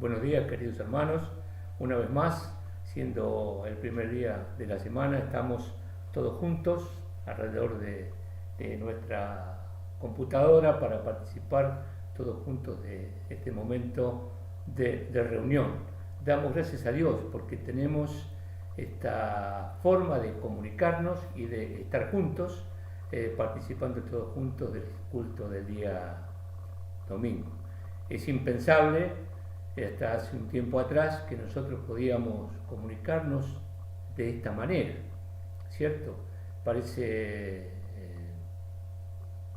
Buenos días, queridos hermanos. Una vez más, siendo el primer día de la semana, estamos todos juntos alrededor de nuestra computadora para participar todos juntos de este momento de reunión. Damos gracias a Dios porque tenemos esta forma de comunicarnos y de estar juntos, participando todos juntos del culto del día domingo. Es impensable, hasta hace un tiempo atrás, que nosotros podíamos comunicarnos de esta manera, ¿cierto? Parece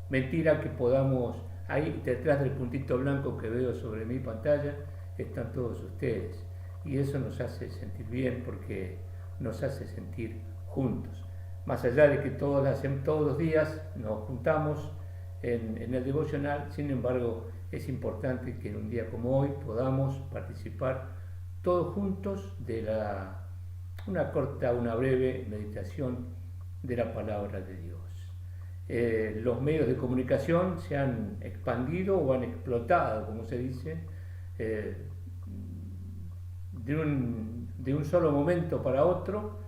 mentira que podamos, ahí detrás del puntito blanco que veo sobre mi pantalla, están todos ustedes. Y eso nos hace sentir bien porque nos hace sentir juntos. Más allá de que todos los días nos juntamos en el devocional, sin embargo, es importante que en un día como hoy podamos participar todos juntos de una breve meditación de la palabra de Dios. Los medios de comunicación se han expandido o han explotado, como se dice, de un solo momento para otro,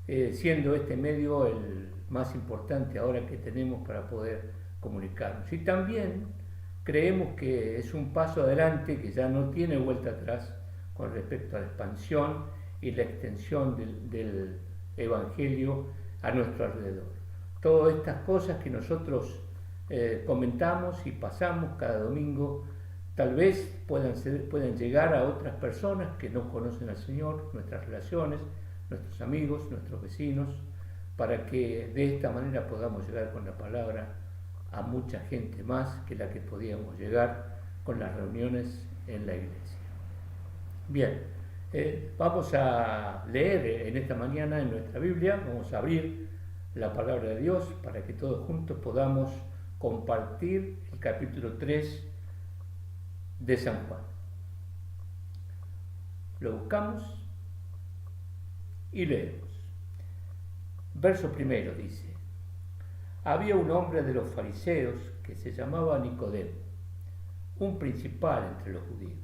siendo este medio el más importante ahora que tenemos para poder comunicarnos. Y también creemos que es un paso adelante que ya no tiene vuelta atrás con respecto a la expansión y la extensión del Evangelio a nuestro alrededor. Todas estas cosas que nosotros comentamos y pasamos cada domingo, tal vez puedan llegar a otras personas que no conocen al Señor, nuestras relaciones, nuestros amigos, nuestros vecinos, para que de esta manera podamos llegar con la palabra a mucha gente más que la que podíamos llegar con las reuniones en la iglesia. Bien, vamos a leer en esta mañana en nuestra Biblia, vamos a abrir la palabra de Dios para que todos juntos podamos compartir el capítulo 3 de San Juan. Lo buscamos y leemos. Verso primero dice: había un hombre de los fariseos que se llamaba Nicodemo, un principal entre los judíos.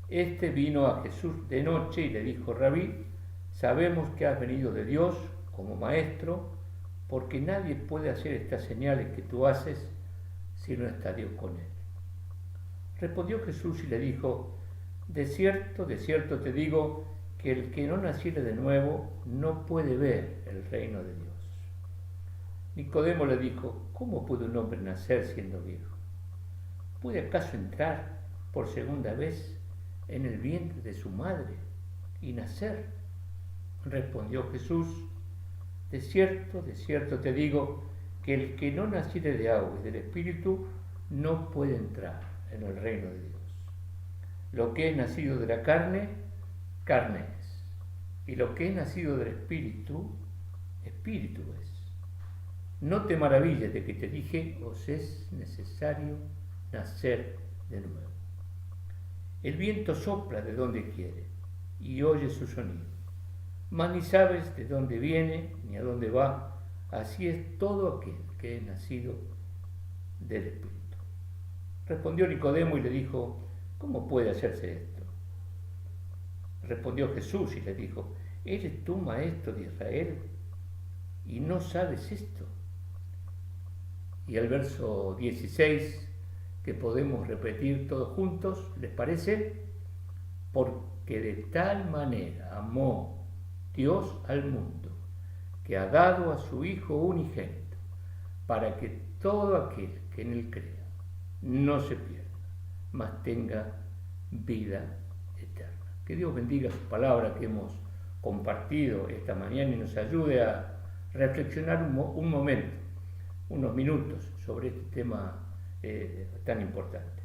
Este vino a Jesús de noche y le dijo: Rabí, sabemos que has venido de Dios como maestro, porque nadie puede hacer estas señales que tú haces si no está Dios con él. Respondió Jesús y le dijo: de cierto te digo, que el que no naciere de nuevo no puede ver el reino de Dios. Nicodemo le dijo: ¿cómo puede un hombre nacer siendo viejo? ¿Puede acaso entrar por segunda vez en el vientre de su madre y nacer? Respondió Jesús: de cierto te digo, que el que no naciere de agua y del Espíritu no puede entrar en el reino de Dios. Lo que es nacido de la carne, carne es, y lo que es nacido del Espíritu, Espíritu es. No te maravilles de que te dije: os es necesario nacer de nuevo. El viento sopla de donde quiere y oye su sonido, mas ni sabes de dónde viene ni a dónde va. Así es todo aquel que es nacido del Espíritu. Respondió Nicodemo y le dijo: ¿cómo puede hacerse esto? Respondió Jesús y le dijo: ¿eres tú maestro de Israel y no sabes esto? Y el verso 16, que podemos repetir todos juntos, ¿les parece? Porque de tal manera amó Dios al mundo, que ha dado a su Hijo unigénito, para que todo aquel que en él crea no se pierda, mas tenga vida eterna. Que Dios bendiga su palabra que hemos compartido esta mañana y nos ayude a reflexionar un momento, unos minutos sobre este tema tan importante.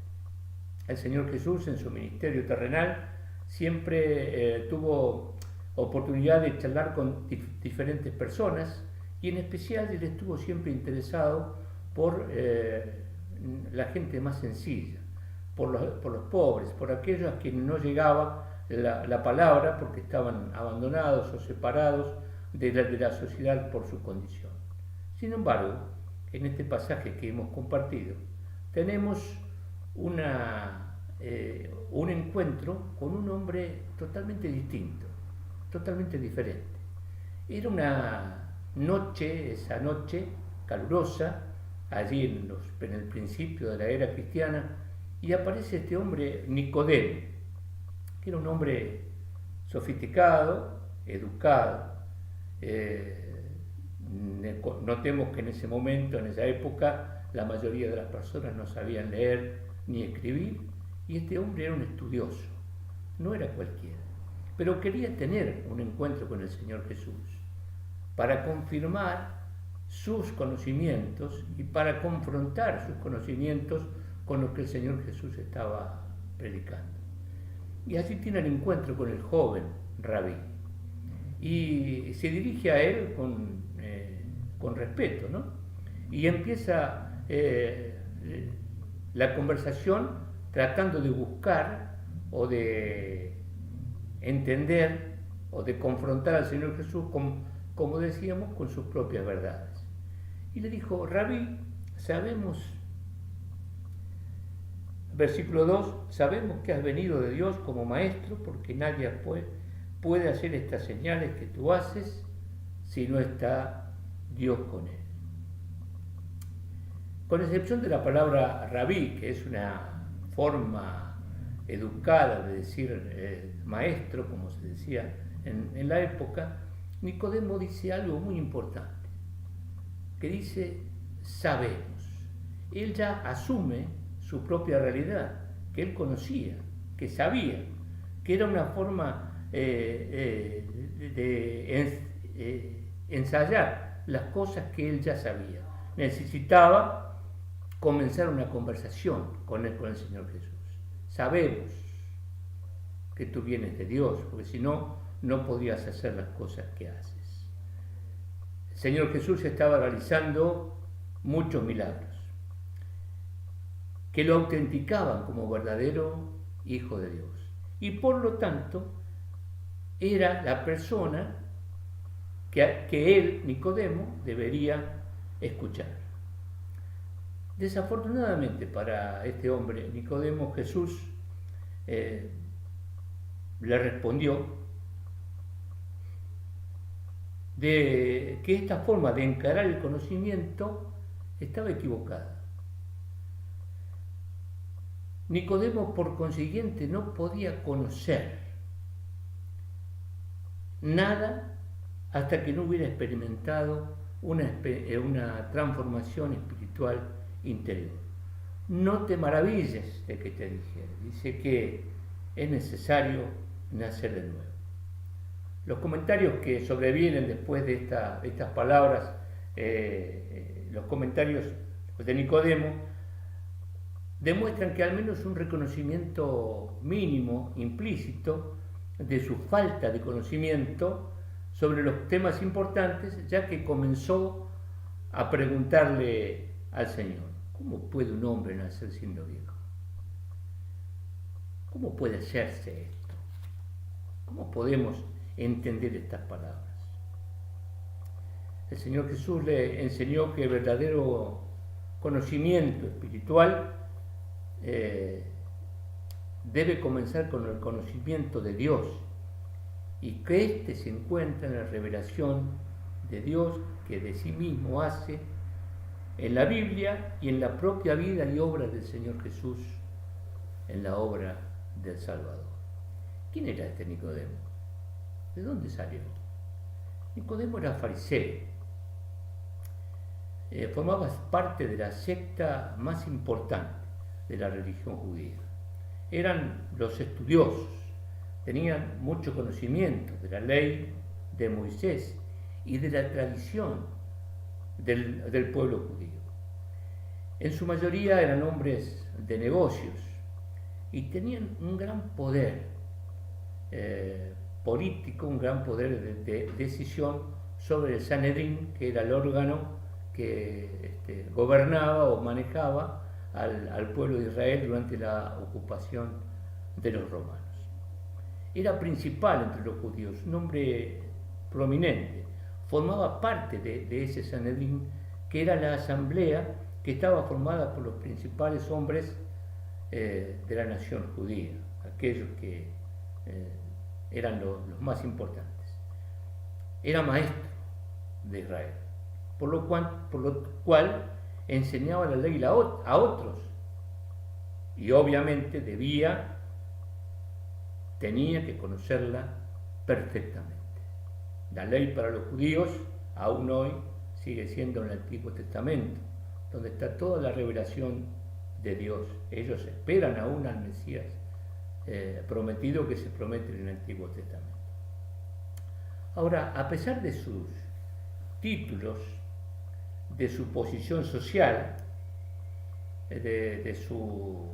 El Señor Jesús en su ministerio terrenal siempre tuvo oportunidad de charlar con diferentes personas y en especial él estuvo siempre interesado por la gente más sencilla, por los pobres, por aquellos a quienes no llegaba la palabra porque estaban abandonados o separados de la sociedad por su condición. Sin embargo, en este pasaje que hemos compartido, tenemos un encuentro con un hombre totalmente distinto, totalmente diferente. Era una noche, esa noche calurosa, allí en el principio de la era cristiana, y aparece este hombre Nicodemo, que era un hombre sofisticado, educado. Notemos que en ese momento, en esa época, la mayoría de las personas no sabían leer ni escribir, y este hombre era un estudioso, no era cualquiera, pero quería tener un encuentro con el Señor Jesús para confirmar sus conocimientos y para confrontar sus conocimientos con lo que el Señor Jesús estaba predicando. Y así tiene el encuentro con el joven Rabí y se dirige a él con respeto, ¿no? Y empieza la conversación tratando de buscar o de entender o de confrontar al Señor Jesús, como decíamos, con sus propias verdades. Y le dijo: Rabí, sabemos, versículo 2, sabemos que has venido de Dios como maestro, porque nadie puede hacer estas señales que tú haces si no está Dios con él. Con excepción de la palabra rabí, que es una forma educada de decir maestro, como se decía en la época, Nicodemo dice algo muy importante, que dice sabemos. Él ya asume su propia realidad, que él conocía, que sabía, que era una forma de ensayar las cosas que él ya sabía. Necesitaba comenzar una conversación con el Señor Jesús. Sabemos que tú vienes de Dios, porque si no, no podías hacer las cosas que haces. El Señor Jesús estaba realizando muchos milagros que lo autenticaban como verdadero Hijo de Dios. Y por lo tanto, era la persona que él, Nicodemo, debería escuchar. Desafortunadamente para este hombre, Nicodemo, Jesús le respondió de que esta forma de encarar el conocimiento estaba equivocada. Nicodemo, por consiguiente, no podía conocer nada hasta que no hubiera experimentado una transformación espiritual interior. No te maravilles de que te dijera, dice que es necesario nacer de nuevo. Los comentarios que sobrevienen después de estas palabras, los comentarios de Nicodemo, demuestran que al menos un reconocimiento mínimo, implícito, de su falta de conocimiento sobre los temas importantes, ya que comenzó a preguntarle al Señor: ¿cómo puede un hombre nacer siendo viejo? ¿Cómo puede hacerse esto? ¿Cómo podemos entender estas palabras? El Señor Jesús le enseñó que el verdadero conocimiento espiritual debe comenzar con el conocimiento de Dios, y que éste se encuentra en la revelación de Dios que de sí mismo hace en la Biblia y en la propia vida y obra del Señor Jesús, en la obra del Salvador. ¿Quién era este Nicodemo? ¿De dónde salió? Nicodemo era fariseo. Formaba parte de la secta más importante de la religión judía. Eran los estudiosos, tenían mucho conocimiento de la ley de Moisés y de la tradición del pueblo judío. En su mayoría eran hombres de negocios y tenían un gran poder político, un gran poder de decisión sobre el Sanedrín, que era el órgano que gobernaba o manejaba al pueblo de Israel durante la ocupación de los romanos. Era principal entre los judíos, un hombre prominente, formaba parte de ese Sanedrín, que era la asamblea que estaba formada por los principales hombres de la nación judía, aquellos que eran los más importantes. Era maestro de Israel, por lo cual enseñaba la ley a otros, y obviamente tenía que conocerla perfectamente. La ley para los judíos aún hoy sigue siendo en el Antiguo Testamento, donde está toda la revelación de Dios. Ellos esperan aún al Mesías prometido que se promete en el Antiguo Testamento. Ahora, a pesar de sus títulos, de su posición social, de su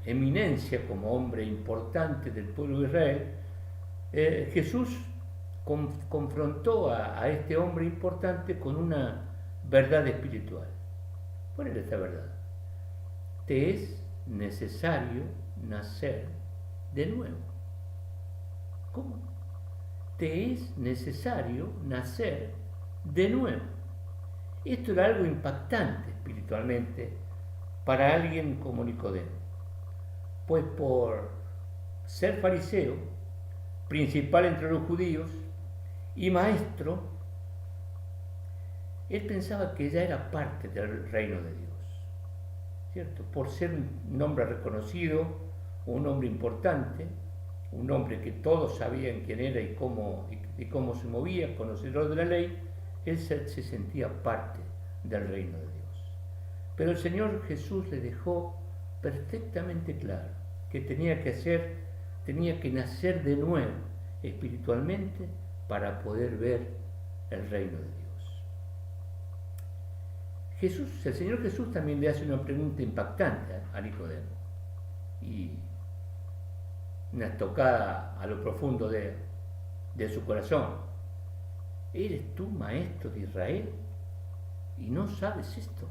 eminencia como hombre importante del pueblo de Israel, Jesús confrontó a este hombre importante con una verdad espiritual. ¿Cuál era esta verdad? Te es necesario nacer de nuevo. ¿Cómo? Te es necesario nacer de nuevo. Esto era algo impactante espiritualmente para alguien como Nicodemo, pues por ser fariseo, principal entre los judíos y maestro, él pensaba que ya era parte del reino de Dios, ¿cierto? Por ser un hombre reconocido, un hombre importante, un hombre que todos sabían quién era y cómo se movía, conocedor de la ley, él se sentía parte del reino de Dios. Pero el Señor Jesús le dejó perfectamente claro que tenía que nacer de nuevo espiritualmente para poder ver el reino de Dios. El Señor Jesús también le hace una pregunta impactante a Nicodemo y una tocada a lo profundo de su corazón. ¿Eres tú maestro de Israel y no sabes esto?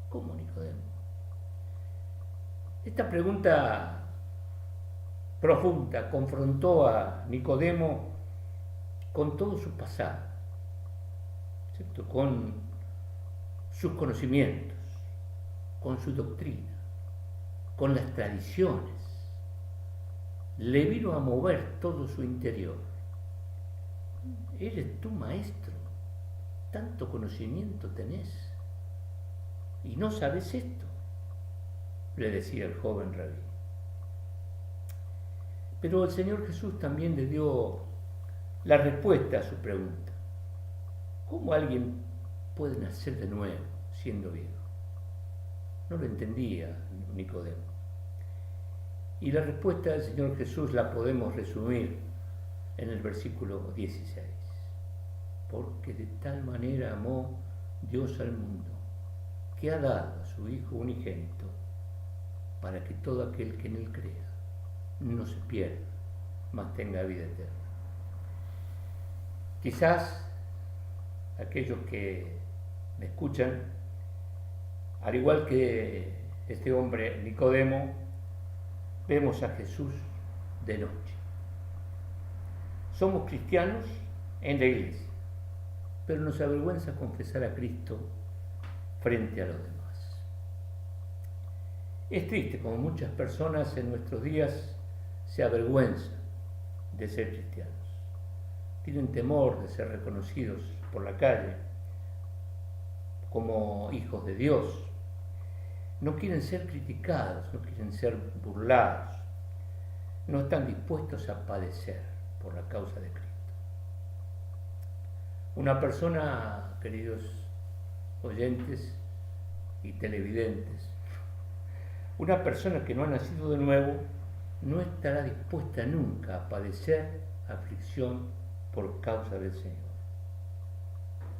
¿Cómo, Nicodemo? Esta pregunta profunda confrontó a Nicodemo con todo su pasado, ¿cierto? Con sus conocimientos, con su doctrina, con las tradiciones. Le vino a mover todo su interior. ¿Eres tú maestro? ¿Tanto conocimiento tenés? ¿Y no sabes esto?, le decía el joven rabí. Pero el Señor Jesús también le dio la respuesta a su pregunta. ¿Cómo alguien puede nacer de nuevo siendo viejo? No lo entendía Nicodemo. Y la respuesta del Señor Jesús la podemos resumir en el versículo 16. Porque de tal manera amó Dios al mundo, que ha dado a su Hijo unigénito, para que todo aquel que en él crea no se pierda, mas tenga vida eterna. Quizás aquellos que me escuchan, al igual que este hombre Nicodemo, vemos a Jesús de noche. Somos cristianos en la iglesia, pero nos avergüenza confesar a Cristo frente a los demás. Es triste como muchas personas en nuestros días se avergüenzan de ser cristianos. Tienen temor de ser reconocidos por la calle como hijos de Dios. No quieren ser criticados, no quieren ser burlados. No están dispuestos a padecer por la causa de Cristo. Una persona, queridos oyentes y televidentes, una persona que no ha nacido de nuevo no estará dispuesta nunca a padecer aflicción por causa del Señor.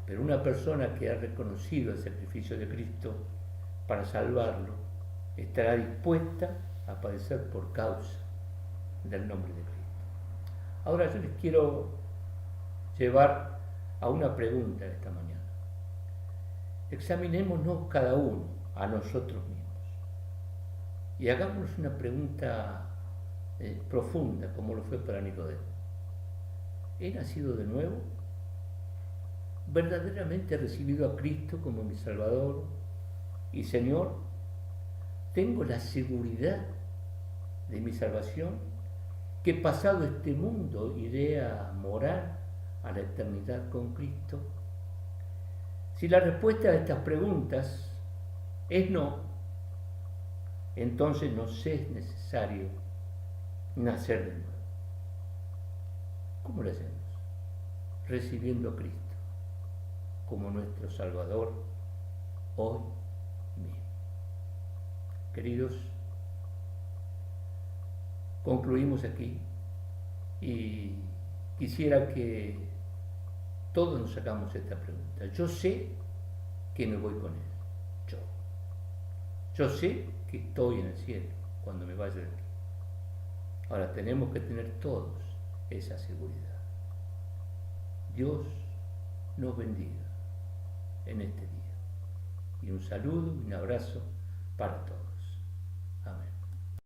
Pero una persona que ha reconocido el sacrificio de Cristo para salvarlo estará dispuesta a padecer por causa del nombre de Cristo. Ahora yo les quiero llevar a una pregunta esta mañana. Examinémonos cada uno a nosotros mismos y hagámonos una pregunta profunda, como lo fue para Nicodemo. ¿He nacido de nuevo? ¿Verdaderamente he recibido a Cristo como mi Salvador y Señor? ¿Tengo la seguridad de mi salvación? ¿Que pasado este mundo iré a morar a la eternidad con Cristo? Si la respuesta a estas preguntas es no, entonces nos es necesario nacer de nuevo. ¿Cómo lo hacemos? Recibiendo a Cristo como nuestro Salvador hoy mismo. Queridos, concluimos aquí y quisiera que todos nos hagamos esta pregunta. Yo sé que me voy con Él. Yo sé que estoy en el cielo cuando me vaya de aquí. Ahora tenemos que tener todos esa seguridad. Dios nos bendiga en este día. Y un saludo y un abrazo para todos. Amén.